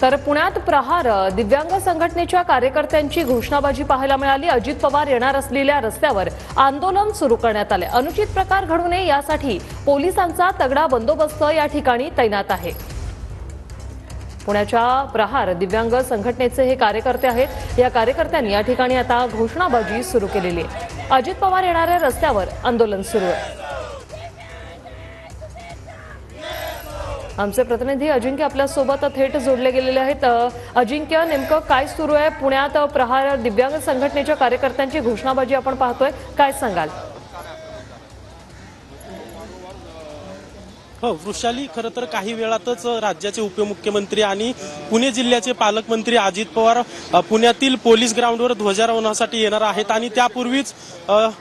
तर पुण्यात प्रहार दिव्यांग संघटनेच्या कार्यकर्त्यांची घोषणाबाजी पाहायला मिळाली। अजित पवार येणार असलेल्या रस्त्यावर आंदोलन सुरू करण्यात आले। अनुचित प्रकार घडू नये यासाठी पोलिसांचा तगडा बंदोबस्त या ठिकाणी तैनात आहे। पुण्याच्या प्रहार दिव्यांग संघटनेचे हे कार्यकर्ते आहेत। या कार्यकर्त्यांनी या ठिकाणी आता घोषणाबाजी सुरू केलेली आहे। अजित पवार येणाऱ्या रस्त्यावर आंदोलन सुरू आहे। आमचे प्रतिनिधी अजिंक्य आपल्या सोबत थेट जोडले गेलेले आहेत। अजिंक्य, नेमकं काय सुरू आहे? पुण्यात प्रहार दिव्यांग संघटनेच्या कार्यकर्त्यांची घोषणाबाजी आपण पाहतोय, काय सांगाल? हो वृषाली, खरं तर काही वेळातच राज्याचे उपमुख्यमंत्री आणि पुणे जिल्ह्याचे पालकमंत्री अजित पवार पुण्यातील पोलीस ग्राउंडवर ध्वजारोहणासाठी येणार आहेत आणि त्यापूर्वीच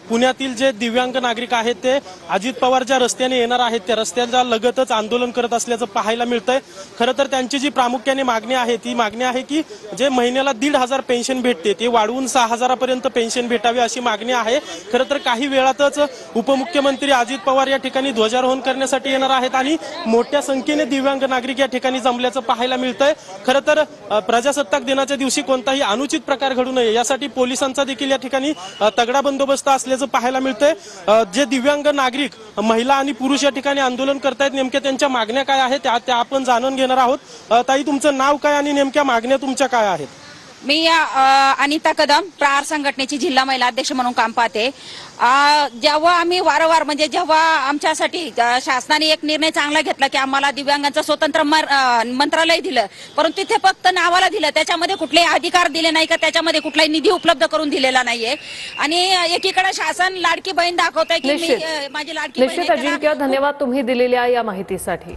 पुण्यातील जे दिव्यांग नागरिक आहेत ते अजित पवार ज्या रस्त्याने येणार आहेत त्या रस्त्याच्या लगतच आंदोलन करत असल्याचं पाहायला मिळतंय। खरं तर त्यांची जी प्रामुख्याने मागणी आहे ती मागणी आहे की जे महिन्याला 1,500 पेन्शन भेटते ते वाढवून 6,000 पर्यंत पेन्शन भेटावी अशी मागणी आहे। खरं तर काही वेळातच उपमुख्यमंत्री अजित पवार या ठिकाणी ध्वजारोहण करण्यासाठी येणार आहेत आणि मोठ्या संख्येने दिव्यांग नागरिक या ठिकाणी जमल्याचं पाहायला मिळतंय। खरं तर प्रजासत्ताक दिनाच्या दिवशी कोणताही अनुचित प्रकार घडू नये यासाठी पोलिसांचा देखील या ठिकाणी तगडा बंदोबस्त असल्याचं पाहायला मिळतंय। जे दिव्यांग नागरिक महिला आणि पुरुष या ठिकाणी आंदोलन करतायत, नेमक्या त्यांच्या मागण्या काय आहेत त्या आपण जाणून घेणार आहोत। ताई, तुमचं नाव काय आणि नेमक्या मागण्या तुमच्या काय आहेत? मी अनिता कदम, प्रहार संघटनेची जिल्हा महिला अध्यक्ष म्हणून काम पाहते। जेव्हा आम्ही वारंवार जेव्हा आमच्यासाठी शासनाने एक निर्णय चांगला घेतला की आम्हाला दिव्यांगांचं स्वतंत्र मंत्रालय दिलं, परंतु तिथे फक्त नावाला दिलं, त्याच्यामध्ये कुठलेही अधिकार दिले नाही का त्याच्यामध्ये कुठलाही निधी उपलब्ध करून दिलेला नाहीये। आणि एकीकडे शासन लाडकी बहीण दाखवतंय की माझी लाडकी बहीण। निश्चित अजिंक्य, धन्यवाद तुम्ही दिलेल्या या माहितीसाठी।